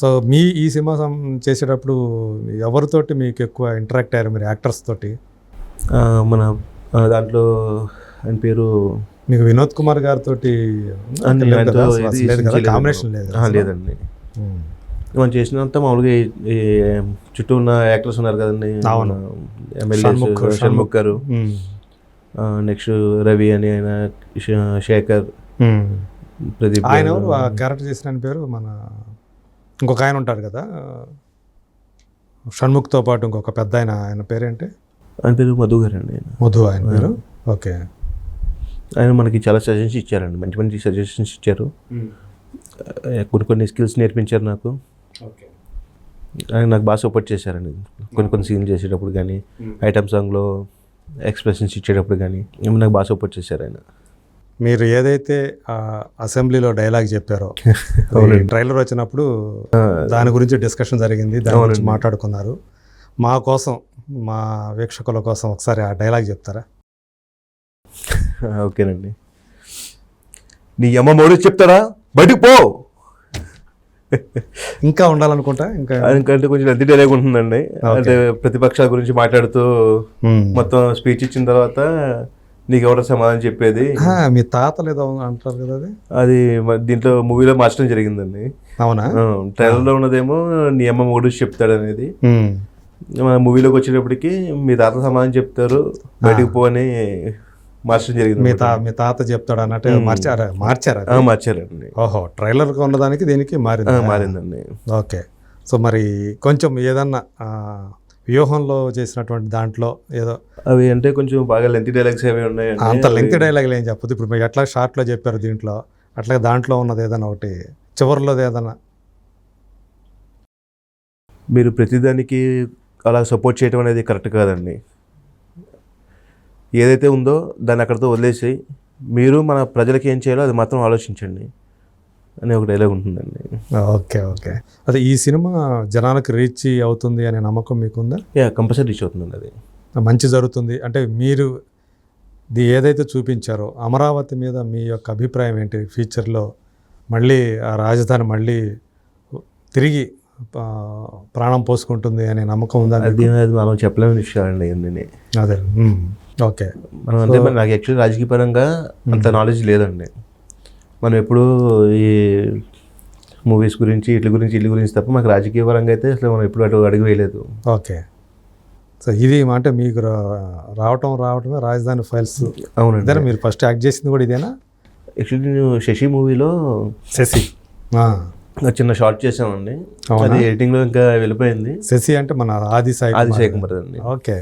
So మీ ఈ cinema చేసేటప్పుడు ఎవరితోటి మీకు ఎక్కువ ఇంటరాక్ట్ అయ్యారు మీరు యాక్టర్స్ తోటి? మన దాంట్లో ఆయన పేరు మీకు వినోద్ కుమార్ గారితో కాంబినేషన్ లేదండి. మనం చేసినంత మామూలుగా చుట్టూ ఉన్న యాక్టర్స్ ఉన్నారు కదండి, ఎమ్మెల్యే షణ్ముఖ్ గారు, నెక్స్ట్ రవి అని ఆయన, శేఖర్, ప్రదీప్. ఆయన క్యారెక్టర్ చేసిన ఆయన పేరు మన ఇంకొక ఆయన ఉంటారు కదా షణ్ముఖ్తో పాటు ఇంకొక పెద్ద ఆయన పేరేంటి? ఆయన పేరు మధు గారు అండి. మధు ఆయన పేరు. ఓకే. ఆయన మనకి చాలా సజెషన్స్ ఇచ్చారండి, మంచి మంచి సజెషన్స్ ఇచ్చారు, కొన్ని స్కిల్స్ నేర్పించారు నాకు. ఆయన నాకు బాగా సపోర్ట్ చేశారండి కొన్ని సీన్లు చేసేటప్పుడు కానీ, ఐటమ్ సాంగ్లో ఎక్స్ప్రెషన్స్ ఇచ్చేటప్పుడు కానీ నాకు బాగా సపోర్ట్ చేశారు ఆయన. మీరు ఏదైతే అసెంబ్లీలో డైలాగ్ చెప్పారో ట్రైలర్ వచ్చినప్పుడు దాని గురించి డిస్కషన్ జరిగింది, దాని గురించి మాట్లాడుకున్నారు. మా కోసం, మా వీక్షకుల కోసం ఒకసారి ఆ డైలాగ్ చెప్తారా? ఓకేనండి. నీ అమ్మ మోడీ చెప్తారా, బయటకు పో. ఇంకా ఉండాలనుకుంటా. ఇంకంటే కొంచెం అద్దె డైలాగ్ ఉంటుందండి. అంటే ప్రతిపక్షాల గురించి మాట్లాడుతూ మొత్తం స్పీచ్ ఇచ్చిన తర్వాత నీకు ఎవరో సమాధానం చెప్పేది, మీ తాతలు ఏదో అంటారు కదా, అది దీంట్లో మూవీలో మార్చడం జరిగిందండి. అవునా? ట్రైలర్లో ఉన్నదేమో నీ అమ్మ మోడీ చెప్తాడు అనేది, మన మూవీలోకి వచ్చేటప్పటికి మీ తాత సమాధానం చెప్తారు, బయటకు పో అని మార్చడం జరిగింది. మీ తాత చెప్తాడు అన్నట్టు మార్చారండి. ఓహో, ట్రైలర్ ఉన్నదానికి దీనికి మారిందండి. ఓకే. సో మరి కొంచెం ఏదన్నా వ్యూహంలో చేసినటువంటి దాంట్లో ఏదో అవి అంటే కొంచెం బాగా లెంత్ డైలాగ్స్ ఏవి ఉన్నాయి. అంత లెంత్ డైలాగులు ఏం చెప్పదు. ఇప్పుడు మీరు ఎట్లా షార్ట్లో చెప్పారు దీంట్లో, అట్లా దాంట్లో ఉన్నది ఏదైనా ఒకటి చివరిలోది ఏదన్నా. మీరు ప్రతిదానికి అలా సపోర్ట్ చేయడం అనేది కరెక్ట్ కాదండి. ఏదైతే ఉందో దాన్ని అక్కడితో వదిలేసి మీరు మన ప్రజలకి ఏం చేయాలో అది మాత్రం ఆలోచించండి అని ఒక డైలాగ్ ఉంటుందండి. ఓకే. అదే ఈ సినిమా జనాలకు రీచ్ అవుతుంది అనే నమ్మకం మీకుందా? కంపల్సరీ రీచ్ అవుతుందండి. అది మంచి జరుగుతుంది అంటే మీరు ఏదైతే చూపించారో అమరావతి మీద మీ యొక్క అభిప్రాయం ఏంటి? ఫ్యూచర్లో మళ్ళీ ఆ రాజధాని మళ్ళీ తిరిగి ప్రాణం పోసుకుంటుంది అనే నమ్మకం ఉందా? అది మనం చెప్పలేని విషయాలండి ఇవన్నీ. అదే. ఓకే. మనం అంటే నాకు యాక్చువల్లీ రాజకీయ పరంగా అంత నాలెడ్జ్ లేదండి. మనం ఎప్పుడు ఈ మూవీస్ గురించి ఇట్ల గురించి తప్ప మాకు రాజకీయ పరంగా అయితే అసలు మనం ఎప్పుడు అడుగు వేయలేదు. ఓకే. సో ఇది అంటే మీకు రావటమే రాజధాని ఫైల్స్. అవునండి. మీరు ఫస్ట్ యాక్ట్ చేసింది కూడా ఇదేనా? యాక్చువల్లీ నేను శశి మూవీలో చిన్న షార్ట్ చేసామండి, అది ఎడిటింగ్లో ఇంకా వెళ్ళిపోయింది. శశి అంటే మన ఆదిసాయి కుమార్ అండి. ఓకే.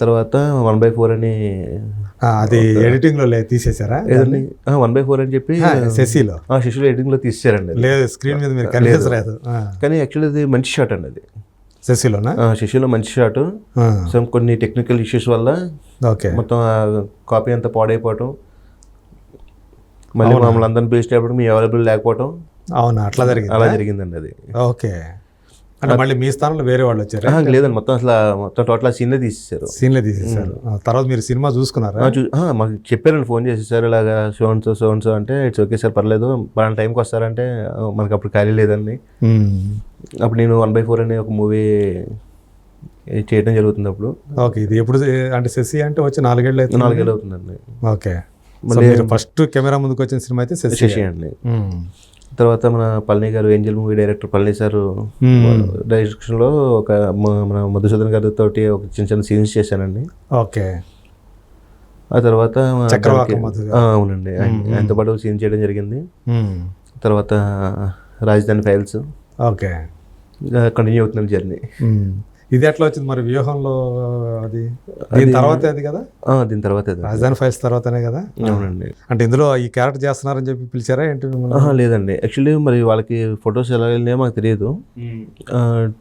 తర్వాత 1/4 అని అది ఎడిటింగ్ లో తీసేసారా? 1/4 అని చెప్పి శశిలో ఎడిటింగ్ లో తీసేసారండి. లేదు, స్క్రీన్ మీద మీరు కనిపించలేదు. కానీ యాక్చువల్లీ అది మంచి షాట్ అండి. అది శశిలో మంచి షాట్. సో కొన్ని టెక్నికల్ ఇష్యూస్ వల్ల మొత్తం కాపీ అంతా పాడైపోవటం, మళ్ళీ మమ్మల్ని అందరిని పేస్ట్ అయిపోవడం, మీ అవైలబుల్ లేకపోవడం. అవునా? అలా జరిగిందండి అది. ఓకే. అంటే మళ్ళీ మీ స్థానంలో వేరే వాళ్ళు వచ్చారు? లేదండి, మొత్తం టోటల్ సీన్లే తీసేసారు. తర్వాత మీరు సినిమా చూసుకున్నారా? మాకు చెప్పారండి, ఫోన్ చేసేసారు ఇలాగా సో అంటే ఇట్స్ ఓకే సార్, పర్లేదు, పలానా టైంకి వస్తారంటే మనకి అప్పుడు ఖాళీ లేదండి. అప్పుడు నేను 1/4 అనే ఒక మూవీ చేయడం జరుగుతుంది అప్పుడు. ఓకే. ఇది ఎప్పుడు అంటే శశి అంటే వచ్చి 4 ఏళ్ళు అవుతుందండి. ఓకే. మళ్ళీ ఫస్ట్ కెమెరా ముందుకు వచ్చిన సినిమా అయితే శశి అండి. తర్వాత మన పళని గారు, Angel movie director Palani sir డైరెక్షన్లో మన మధుసూదన్ గారితో ఒక చిన్న సీన్స్ చేశానండి. ఓకే. ఆ తర్వాత అవునండి, ఆయనతో పాటు సీన్ చేయడం జరిగింది. తర్వాత రాజధాని ఫైల్స్. ఓకే. కంటిన్యూ అవుతుంది జర్నీ. ఇది ఎట్లా వచ్చింది మరి వ్యూహంలో? దీని తర్వాతే అది కదా? దీని తర్వాత రాజధాని ఫైల్స్ తర్వాతనే కదా? అవునండి. అంటే ఇందులో ఈ క్యారెక్టర్ చేస్తున్నారని చెప్పి పిలిచారా ఏంటి? లేదండి, యాక్చువల్లీ మరి వాళ్ళకి ఫొటోస్ ఎలా వెళ్ళినాయో మాకు తెలియదు.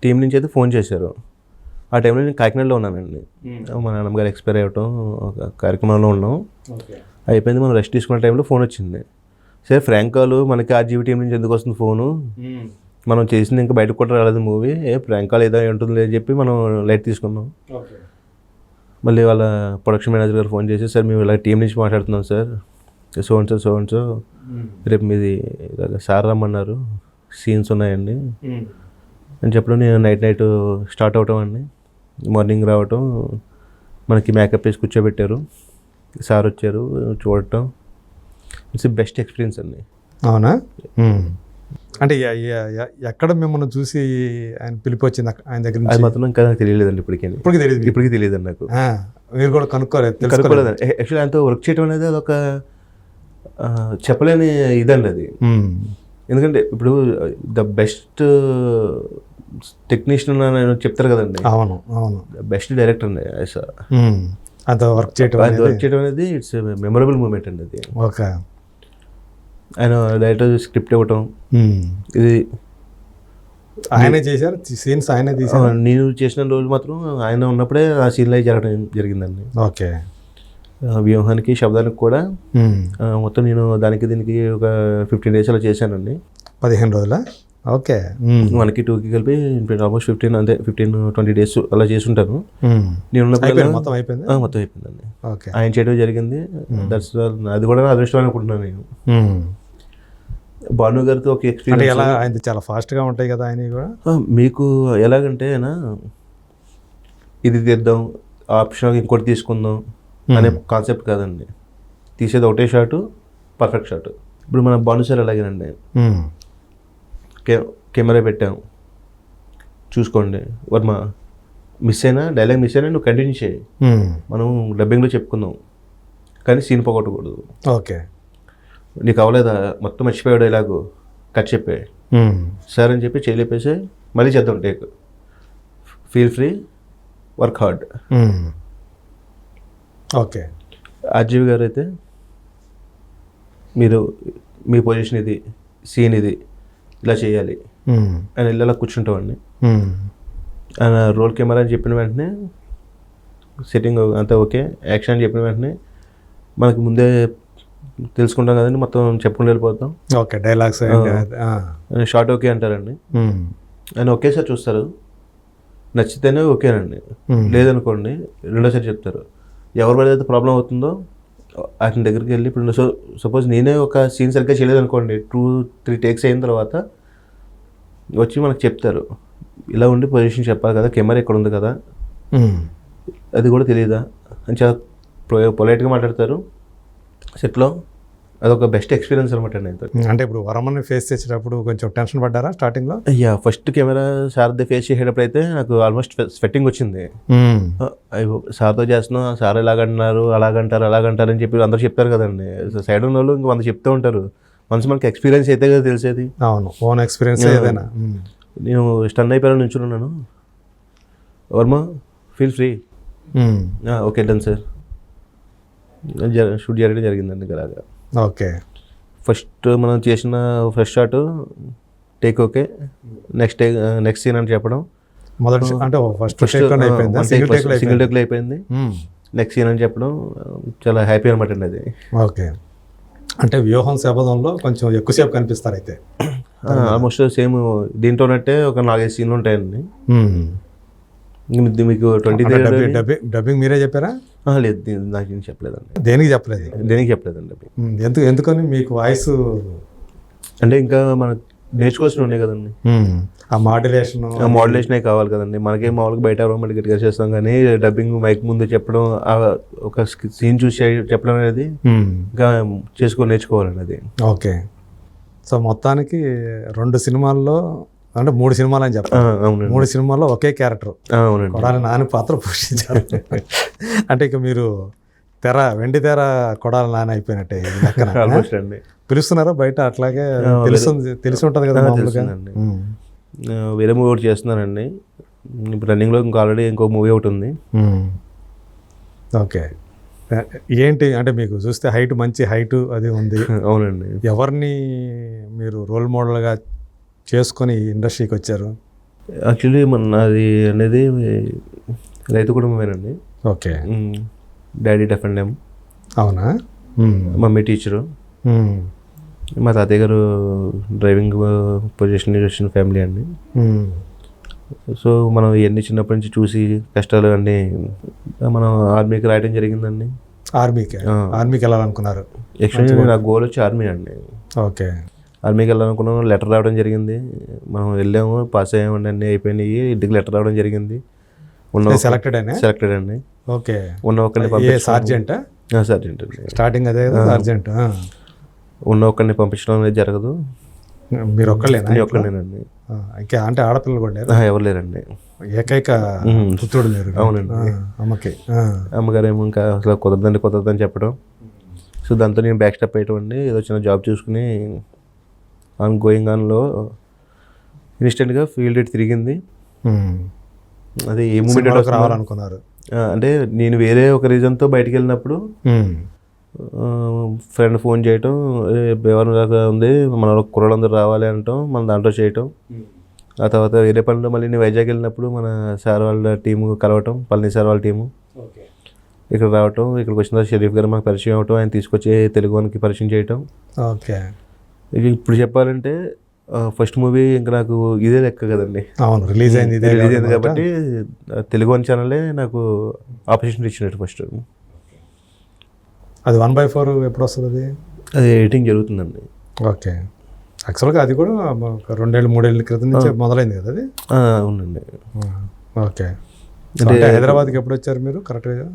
టీం నుంచి అయితే ఫోన్ చేశారు. ఆ టైంలో నేను కాకినాడలో ఉన్నానండి. మా నాన్నగారు ఎక్స్పైర్ అవ్వటం ఒక కార్యక్రమంలో ఉన్నాం. అయిపోయింది, మనం రెస్ట్ తీసుకున్న టైంలో ఫోన్ వచ్చింది. సరే ఫ్రాంక్ కాల్, మనకి ఆర్జీవీ టీం నుంచి ఎందుకు వస్తుంది ఫోను, మనం చేసింది ఇంకా బయటకు కూడా రాలేదు మూవీ, ప్రాంక్ కాల్ ఏదో ఉంటుంది అని చెప్పి మనం లైట్ తీసుకున్నాం. మళ్ళీ వాళ్ళ ప్రొడక్షన్ మేనేజర్ గారు ఫోన్ చేసి, సార్ మేము ఇలా టీం నుంచి మాట్లాడుతున్నాం సార్, సో అండ్ సో రేపు మీది సార్ రమ్మన్నారు, సీన్స్ ఉన్నాయండి అని చెప్పడం, నేను నైట్ స్టార్ట్ అవటం అండి, మార్నింగ్ రావటం, మనకి మేకప్ వేసి కూర్చోబెట్టారు, సార్ వచ్చారు, చూడటం. ఇట్స్ బెస్ట్ ఎక్స్పీరియన్స్ అండి. అవునా? అంటే ఎక్కడ మిమ్మల్ని చూసి ఆయన పిలిపి వచ్చింది ఆయన దగ్గర అది నుంచి? మాత్రం ఇంకా నాకు తెలియలేదండి ఇప్పటికీ. ఇప్పటికీ తెలియదండి నాకు. మీరు కూడా కనుక్కోలేదు? కనుక్కోలేదండి. యాక్చువల్లీ ఆయనతో వర్క్ చేయడం అనేది అదొక చెప్పలేని ఇదండి అది. ఎందుకంటే ఇప్పుడు ద బెస్ట్ టెక్నీషియన్ అని చెప్తారు కదండి. అవును, అవును. బెస్ట్ డైరెక్టర్ అండి. అంత వర్క్ చేయడం అనేది ఇట్స్ మెమొరబుల్ మూమెంట్ అండి అది. ఓకే. ఆయన డైరెక్టర్ స్క్రిప్ట్ ఇవ్వటం, ఇది ఆయనే చేశారు, సీన్స్ ఆయనే తీశారు. నేను చేసిన రోజు మాత్రం ఆయన ఉన్నప్పుడే ఆ సీన్లో జరగడం జరిగిందండి. ఓకే. వ్యూహానికి శబ్దానికి కూడా మొత్తం నేను దీనికి ఒక 15 days అలా చేశానండి. 15 రోజులా? ఓకే. 1కి 2కి కలిపి ఆల్మోస్ట్ 15-20 days అలా చేసి ఉంటాను. నేను మొత్తం అయిపోయింది. మొత్తం అయిపోయిందండి. ఓకే. ఆయన చేయడం జరిగింది. దట్స్ అది కూడా అదృష్టం అనుకుంటున్నాను నేను. భాను గారితో ఒక ఎక్స్పీరియన్స్. ఎలా ఆయన చాలా ఫాస్ట్గా ఉంటాయి కదా ఆయన కూడా? మీకు ఎలాగంటే ఆయన ఇది తీద్దాం, ఆప్షన్ ఇంకోటి తీసుకుందాం అనే కాన్సెప్ట్ కాదండి. తీసేది ఒకటే షాటు, పర్ఫెక్ట్ షాట్. ఇప్పుడు మన భాను సార్ ఎలాగేనండి, కెమెరా పెట్టాం చూసుకోండి, వర్మ డైలాగ్ మిస్ అయినా నువ్వు కంటిన్యూ చేయి, మనం డబ్బింగ్లో చెప్పుకుందాం, కానీ సీన్ పోగొట్టకూడదు. ఓకే. నీకు అవ్వలేదా, మొత్తం మర్చిపోయావు డైలాగు, కట్ చెప్పే సార్ అని చెప్పి చేయలేపేసి మళ్ళీ చేద్దాం take, feel free, work hard. Okay. RGV గారు అయితే మీరు మీ పొజిషన్ ఇది, సీన్ ఇది, ఇలా చేయాలి అని ఇలా కూర్చుంటామండి. ఆయన రోల్ కెమెరా అని చెప్పిన వెంటనే సెట్టింగ్ అంతా ఓకే, యాక్షన్ అని చెప్పిన వెంటనే మనకి ముందే తెలుసుకుంటాం కదండి, మొత్తం చెప్పుకుంటూ వెళ్ళిపోతాం. ఓకే. డైలాగ్స్ షార్ట్ ఓకే అంటారండి. ఆయన ఒకేసారి చూస్తారు, నచ్చితేనే ఓకేనండి, లేదనుకోండి రెండోసారి చెప్తారు. ఎవరి వల్ల అయితే ప్రాబ్లం అవుతుందో అతని దగ్గరికి వెళ్ళి, ఇప్పుడు సపోజ్ నేనే ఒక సీన్ సరిగ్గా చేయలేదు అనుకోండి, 2-3 takes అయిన తర్వాత వచ్చి మనకు చెప్తారు, ఇలా ఉండి పొజిషన్ చెప్పాలి కదా, కెమెరా ఇక్కడ ఉంది కదా, అది కూడా తెలియదా అని చాలా పొలైట్గా మాట్లాడతారు సెట్లో. అదొక బెస్ట్ ఎక్స్పీరియన్స్ అనమాట అండి. అంటే ఇప్పుడు వరమని ఫేస్ చేసేటప్పుడు కొంచెం టెన్షన్ పడ్డారా స్టార్టింగ్లో? ఫస్ట్ కెమెరా సార్ది ఫేస్ చేసేటప్పుడు అయితే నాకు ఆల్మోస్ట్ స్వెట్టింగ్ వచ్చింది. సార్తో చేస్తున్నాం, సార్ ఎలాగంటున్నారు, అలాగంటారు అని చెప్పి అందరూ చెప్తారు కదండి. సైడ్ ఉన్న వాళ్ళు ఇంక 100 చెప్తూ ఉంటారు. మనకి ఎక్స్పీరియన్స్ అయితే కదా తెలిసేది. అవును, ఓన్ ఎక్స్పీరియన్స్ ఏదైనా. నేను స్టన్ అయిపోయాను, నించున్నాను, Varma feel free, okay done sir, shoot చేయడం జరిగిందండి అలాగా. ఓకే. ఫస్ట్ మనం చేసిన fresh shot take okay, next scene అని చెప్పడం, మొదటి అంటే ఫస్ట్ సింగిల్ టేక్లో అయిపోయింది, నెక్స్ట్ సీన్ అని చెప్పడం, చాలా హ్యాపీ అనమాట అండి అది. ఓకే. అంటే వ్యూహం శపథంలో కొంచెం ఎక్కువసేపు కనిపిస్తారు అయితే? ఆల్మోస్ట్ సేమ్ దీంట్లో ఉన్నట్టే ఒక 4-5 సీన్లు ఉంటాయండి. మీకు 23 డబ్బింగ్ మీరే చెప్పారా? లేదు, నాకు చెప్పలేదండి. దేనికి చెప్పలేదు? చెప్పలేదండి. ఎందుకని మీకు వాయిస్ అంటే ఇంకా మనకు నేర్చుకోవాల్సిన ఉన్నాయి కదండి, ఆ మాడ్యులేషనే కావాలి కదండి. మనకే మామూలుగా బయట మళ్ళీ గట్టిగా చేస్తాం, కానీ డబ్బింగ్ మైక్ ముందు చెప్పడం, ఒక సీన్ చూసి చెప్పడం అనేది ఇంకా నేర్చుకోవాలండి అది. ఓకే. సో మొత్తానికి 2 సినిమాల్లో, అంటే 3 సినిమాలు అని చెప్పాలి. 3 సినిమాల్లో ఒకే క్యారెక్టర్, కొడాలి నాని పాత్ర పోషించారు. అంటే ఇక మీరు వెండి తెర కొడాలి నాని అయిపోయినట్టే అండి. పిలుస్తున్నారా బయట? అట్లాగే తెలిసి ఉంటుంది కదా మామూలుగా. వేరే మూవీ ఒకటి చేస్తున్నానండి ఇప్పుడు రన్నింగ్లో, ఇంకా ఆల్రెడీ ఇంకో మూవీ ఒకటి ఉంది. ఓకే. ఏంటి అంటే మీకు చూస్తే మంచి హైట్ అది ఉంది. అవునండి. ఎవరిని మీరు రోల్ మోడల్గా చేసుకొని ఇండస్ట్రీకి వచ్చారు? యాక్చువల్లీ నాది అనేది రైతు కుటుంబమేనండి. ఓకే. Daddy deaf and డెమ్. అవునా? Mummy teacher. మా తాతయ్య గారు డ్రైవింగ్ పొజిషన్ వచ్చిన ఫ్యామిలీ అండి. సో మనం ఇవన్నీ చిన్నప్పటి నుంచి చూసి కష్టాలు అన్నీ, మనం ఆర్మీకి రాయడం జరిగిందండి. ఆర్మీకి వెళ్ళాలనుకున్నారు? యాక్చువల్లీ నా గోల్ వచ్చి ఆర్మీ అండి. ఓకే. ఆర్మీకి వెళ్ళాలనుకున్నాం, లెటర్ రావడం జరిగింది. మనం వెళ్ళాము, పాస్ అయ్యామండి, అన్నీ అయిపోయినాయి. ఇంటికి లెటర్ రావడం జరిగింది. సెలెక్టెడ్ అండి. ఓకే. ఉన్న ఒక్కడిని సార్జెంటా? సార్జెంట్ అండి. స్టార్టింగ్ అదే కదా సార్జెంట్. ఉన్న ఒక్కడిని పంపించడం అనేది జరగదు. మీరు ఒక్కళ్ళేనా? ఒక్కడేనండి. ఇంకా అంటే ఆడపిల్లలు కూడా ఎవరు లేరండి. ఏకైక పుత్రుడు మీరు? అవునండి. అమ్మకి. అమ్మగారు ఏమో ఇంకా అసలు కుదరదని చెప్పడం. సో దాంతో నేను బ్యాక్ స్టెప్ అయ్యటం అండి. ఏదో చిన్న జాబ్ చూసుకుని గోయింగ్ ఆన్లో ఇన్స్టెంట్గా ఫీల్డ్ రేట్ తిరిగింది. అది ఏ మూమెంట్ రావాలనుకున్నారు అంటే నేను వేరే ఒక రీజన్తో బయటికి వెళ్ళినప్పుడు ఫ్రెండ్ ఫోన్ చేయటం, ఎవరిలాగా ఉంది, మన కుర్రాళ్ళందరూ రావాలి అనటం, మన దాంట్లో చేయటం. ఆ తర్వాత వేరే పనిలో మళ్ళీ నేను వైజాగ్ వెళ్ళినప్పుడు మన సార్ వాళ్ళ టీము కలవటం, పళని సార్ వాళ్ళ టీము ఇక్కడ రావటం. ఇక్కడికి వచ్చిన తర్వాత షరీఫ్ గారు మాకు పరిచయం అవటం, ఆయన తీసుకొచ్చి తెలుగు వానికి పరిచయం చేయటం. ఓకే. ఇప్పుడు చెప్పాలంటే ఫస్ట్ మూవీ ఇంకా నాకు ఇదే లెక్క కదండి. అవును, రిలీజ్ అయింది కాబట్టి తెలుగు వన్ ఛానలే నాకు ఆపర్చునిటీ ఇచ్చినట్టు. ఫస్ట్ అది 1/4 ఎప్పుడు వస్తుంది? అది ఎడిటింగ్ జరుగుతుందండి. ఓకే. యాక్చువల్గా అది కూడా 2-3 క్రితం నుంచి మొదలైంది కదా అది? అవునండి. ఓకే. అంటే హైదరాబాద్కి ఎప్పుడు వచ్చారు మీరు కరెక్ట్గా?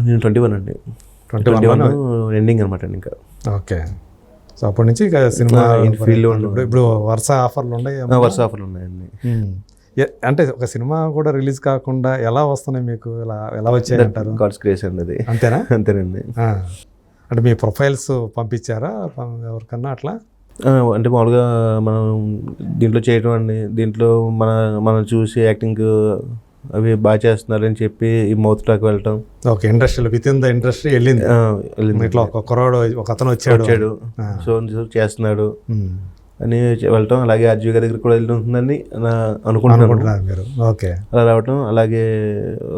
నేను 21 అండి. 21 ఎండింగ్ అనమాట ఇంకా. ఓకే. సో అప్పటి నుంచి ఇక సినిమా ఫీల్డ్లో ఇప్పుడు వరుస ఆఫర్లు ఉన్నాయి. వరుస ఆఫర్లు ఉన్నాయండి. అంటే ఒక సినిమా కూడా రిలీజ్ కాకుండా ఎలా వస్తున్నాయి మీకు? ఎలా వచ్చాయి అంటారు? గాడ్స్ గ్రేస్ అండి అది. అంతేనా? అంతేనండి. అంటే మీ ప్రొఫైల్స్ పంపించారా ఎవరికన్నా అట్లా? అంటే మామూలుగా మనం దీంట్లో చేయడం అండి. దీంట్లో మనం చూసి యాక్టింగ్ అవి బాగా చేస్తున్నారని చెప్పి ఈ మౌత్ టాక్ వెళ్ళటం. ఓకే. ఇండస్ట్రీలో విత్ ఇన్ ద ఇండస్ట్రీ వెళ్ళింది. ఇట్లా ఒక కుర్రాడు, ఒక అతను వచ్చాడు, సో చేస్తున్నాడు అని వెళ్ళటం. అలాగే అర్జున్ గారి దగ్గర కూడా వెళ్తుందని అనుకుంటున్నారు మీరు. ఓకే. అలా రావటం. అలాగే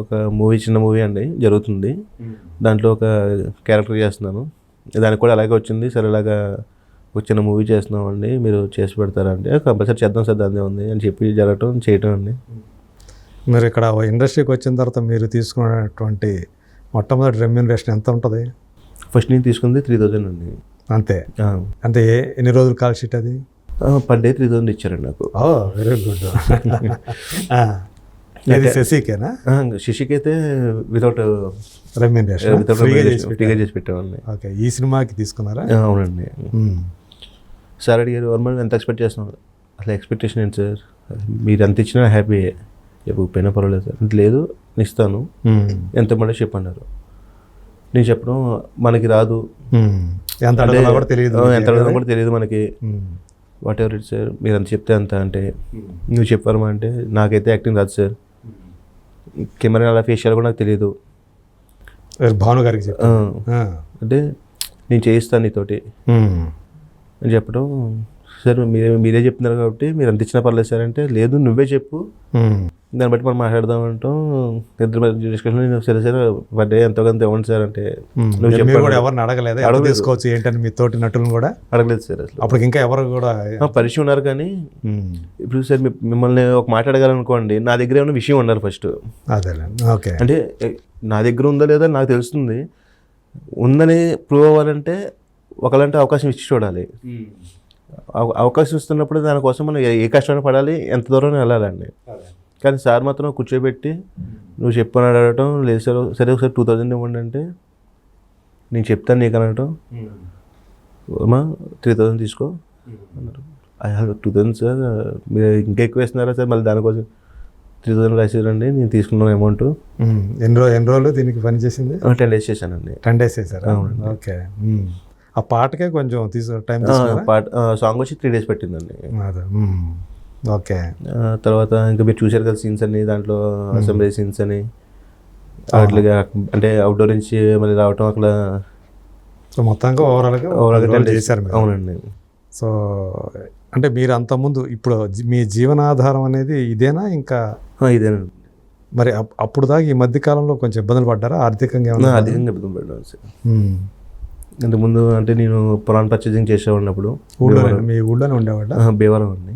ఒక చిన్న మూవీ అండి జరుగుతుంది. దాంట్లో ఒక క్యారెక్టర్ చేస్తున్నాను. దానికి కూడా అలాగే వచ్చింది. సరే ఇలాగా ఒక చిన్న మూవీ చేస్తున్నాం అండి, మీరు చేసి పెడతారంటే కంపల్సరీ చేద్దాం సార్, దాన్ని ఉంది అని చెప్పి జరగటం చేయటం అండి. మీరు ఇక్కడ ఇండస్ట్రీకి వచ్చిన తర్వాత మీరు తీసుకున్నటువంటి మొట్టమొదటి రెమ్యూనరేషన్ ఎంత ఉంటుంది? ఫస్ట్ నేను తీసుకుంది 3000 అండి. అంతే? అంటే ఎన్ని రోజులు కాల్ షీట్ అది? పర్ డే 3000 ఇచ్చారండి నాకు. Very good. శశికేనా? శశికి అయితే వితౌట్ రెమ్యూనరేషన్ ఫ్రీగా చేసి పెట్టామండి. ఓకే. ఈ సినిమాకి తీసుకున్నారా? అవునండి. సార్ అడిగారు, వర్మ ఎంత ఎక్స్పెక్ట్ చేస్తున్నారు? అసలు ఎక్స్పెక్టేషన్ ఏంటి సార్, మీరు ఎంత ఇచ్చినా హ్యాపీ, పోయినా పర్వాలేదు సార్. లేదు నేను ఇస్తాను, ఎంత మళ్ళీ చెప్పన్నారు. నేను చెప్పడం మనకి రాదు, ఎంత కూడా తెలియదు మనకి. వాట్ ఎవర్ ఇట్ సార్, మీరు అంత చెప్తే అంత అంటే నువ్వు చెప్పారమ్మా అంటే నాకైతే యాక్టింగ్ రాదు సార్, కెమెరా అలా ఫేషియల్ కూడా నాకు తెలియదు. భాను గారికి అంటే నేను చేయిస్తాను నీతోటి అని చెప్పడం. సార్ మీరే చెప్తున్నారు కాబట్టి మీరు అంత ఇచ్చినా పర్లేదు సార్ అంటే, లేదు నువ్వే చెప్పు, దాన్ని బట్టి మనం మాట్లాడదాం అంటాం. ఇద్దరు డిస్కషన్. సరే సార్ పర్ డే ఎంతో కొంత ఇవ్వండి సార్ అంటే, నువ్వు చెప్పారు ఎవరిని అడగలేదు? తీసుకోవచ్చు ఏంటని మీ తోటి నటులను కూడా అడగలేదు సార్. అసలు అప్పుడు ఇంకా ఎవరు కూడా పరిచయం ఉన్నారు కానీ ఇప్పుడు సార్ మిమ్మల్ని ఒక మాట అడగాలనుకోండి, నా దగ్గర ఏమైనా విషయం ఉండాలి ఫస్ట్. అదే. ఓకే. అంటే నా దగ్గర ఉందా లేదా నాకు తెలుస్తుంది. ఉందని ప్రూవ్ అవ్వాలంటే ఒకలాంటి అవకాశం ఇచ్చి చూడాలి. అవకాశం ఇస్తున్నప్పుడు దానికోసం మనం ఏ కష్టాన్ని పడాలి, ఎంత దూరం వెళ్ళాలండి. కానీ సార్ మాత్రం కూర్చోబెట్టి నువ్వు చెప్పని అడగటం, లేదు సార్ సరే ఒకసారి 2000 ఇవ్వండి అంటే నేను చెప్తాను నీకు అనటం. అమ్మా 3000 తీసుకో అన్నారు. 2000 సార్ మీరు ఇంకా ఎక్కువ వేస్తున్నారా సార్, మళ్ళీ దానికోసం 3000 రాసేదండి. నేను తీసుకున్నాను అమౌంట్. ఎన్ని రోజులు దీనికి పని చేసింది? 10 days చేశానండి. 10 days చేశారా? ఓకే. ఆ పాటకే కొంచెం టైం సాంగ్ వచ్చి 3 days పెట్టిందండి. ఓకే. తర్వాత ఇంకా మీరు చూశారు కదా సీన్స్ అన్ని, దాంట్లో అసెంబ్లీ సీన్స్ అని అట్లాగా, అంటే అవుట్డోర్ నుంచి మళ్ళీ రావటం అక్కడ. సో మొత్తంగా ఓవరాల్గా చేశారు. అవునండి. సో అంటే మీరు అంతకుముందు ఇప్పుడు మీ జీవనాధారం అనేది ఇదేనా? ఇంకా ఇదేనండి. మరి అప్పుడు దాకా ఈ మధ్యకాలంలో కొంచెం ఇబ్బందులు పడ్డారా ఆర్థికంగా? ఆర్థికంగా ఇబ్బంది పడ్డాను సార్. ఇంతకుముందు అంటే నేను పొలాన్ని పర్చేసింగ్ చేసేవాడిని. అప్పుడు మీ ఊళ్ళోనే ఉండేవాడ? భీమవరం అండి.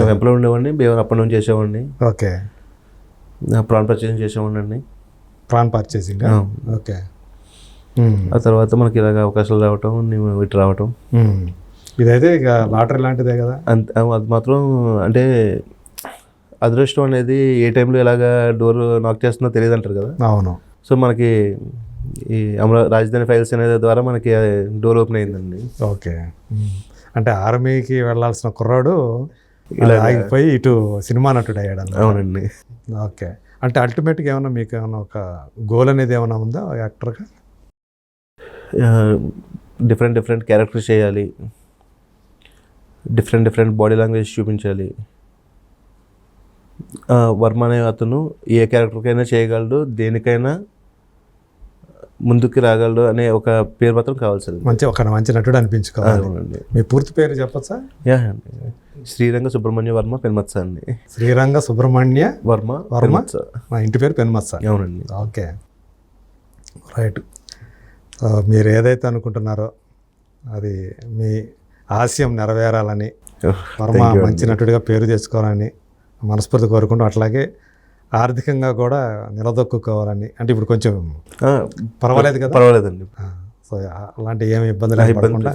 వెంపలో ఉండేవాడిని, భీమవరం అప్పటి నుంచి చేసేవాడిని. ఓకే. ప్రాన్ పర్చేసింగ్ చేసేవాడిని అండి. Prawn purchasing. ఓకే. ఆ తర్వాత మనకి ఇలాగ అవకాశాలు రావటం, నేను ఇటు రావటం. ఇదైతే ఇక లాటరీ లాంటిదే కదా. అంత అది మాత్రం అంటే అదృష్టం అనేది ఏ టైంలో ఎలాగా డోర్ నాక్ చేస్తుందో తెలియదు అంటారు కదా. అవును. సో మనకి ఈ రాజధాని ఫైల్స్ అనేది ద్వారా మనకి డోర్ ఓపెన్ అయిందండి. ఓకే. అంటే ఆర్మీకి వెళ్ళాల్సిన కుర్రాడు ఇలా ఆగిపోయి ఇటు సినిమా నటుడు అయ్యాడు అన్న. అవునండి. ఓకే. అంటే అల్టిమేట్గా ఏమన్నా మీకు ఏమైనా ఒక గోల్ అనేది ఏమైనా ఉందా యాక్టర్గా? డిఫరెంట్ క్యారెక్టర్స్ చేయాలి, డిఫరెంట్ బాడీ లాంగ్వేజ్ చూపించాలి. వర్మ అనే అతను ఏ క్యారెక్టర్కైనా చేయగలడు, దేనికైనా ముందుకు రాగలడు అనే ఒక పేరు మాత్రం కావాలి సార్. మంచి నటుడు అనిపించుకోవాలి. అవునండి. మీ పూర్తి పేరు చెప్పచ్చా? శ్రీరంగ సుబ్రహ్మణ్య వర్మ పెన్మత్స అండి. శ్రీరంగ సుబ్రహ్మణ్య వర్మ. మా ఇంటి పేరు పెన్మత్స. అవునండి. Okay, right. మీరు ఏదైతే అనుకుంటున్నారో అది మీ ఆశయం నెరవేరాలని, వర్మ మంచి నటుడిగా పేరు తెచ్చుకోవాలని మనస్ఫూర్తి కోరుకుంటూ, అట్లాగే ఆర్థికంగా కూడా నిలదొక్కుకోవాలని. అంటే ఇప్పుడు కొంచెం పర్వాలేదు కదా? పర్వాలేదండి. సో అలాంటి ఏమి ఇబ్బంది లేకుండా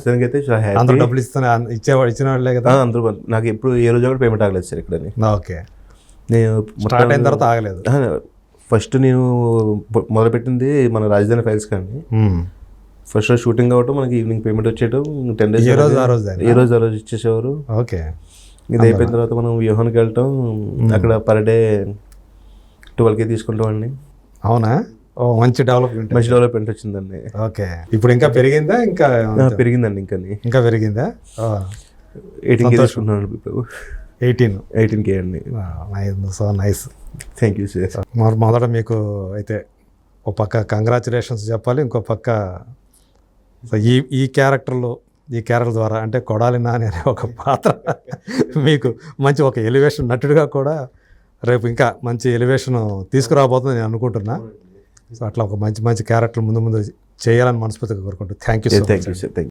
అందరూ డబ్బులు ఇచ్చిన వాళ్ళే కదా? అందరూ. నాకు ఎప్పుడు ఏ రోజు కూడా పేమెంట్ ఆగలేదు సార్ ఇక్కడ. ఓకే. నేను స్టార్ట్ అయిన తర్వాత ఆగలేదు. ఫస్ట్ నేను మొదలుపెట్టింది మన రాజధాని ఫైల్స్ కానీ ఫస్ట్ రోజు షూటింగ్ అవ్వటం, మనకి ఈవినింగ్ పేమెంట్ వచ్చేయటం 10 days ఏ రోజు ఆ రోజు ఇచ్చేసేవారు. ఓకే. ఇది అయిపోయిన తర్వాత మనం వ్యూహానికి వెళ్ళటం, అక్కడ పర్ డే 12K తీసుకుంటామండి. అవునా? మంచి డెవలప్మెంట్ వచ్చిందండి. ఓకే. ఇప్పుడు ఇంకా పెరిగిందా? ఇంకా పెరిగిందండి. ఇంకా పెరిగిందా? 18K తీసుకుంటున్నాను ఇప్పుడు. 18K అండి. So nice. Thank you sir. మొదట మీకు అయితే ఒక పక్క కంగ్రాచులేషన్స్ చెప్పాలి, ఇంకో పక్క ఈ క్యారెక్టర్ ద్వారా అంటే కొడాలి నాని అనే ఒక పాత్ర మీకు మంచి ఒక ఎలివేషన్ నటుడిగా కూడా రేపు ఇంకా మంచి ఎలివేషన్ తీసుకురాబోతుంది నేను అనుకుంటున్నా. సో అట్లా ఒక మంచి క్యారెక్టర్ ముందు చేయాలని మనస్ఫూర్తిగా కోరుకుంటూ థ్యాంక్ యూ సో మచ్.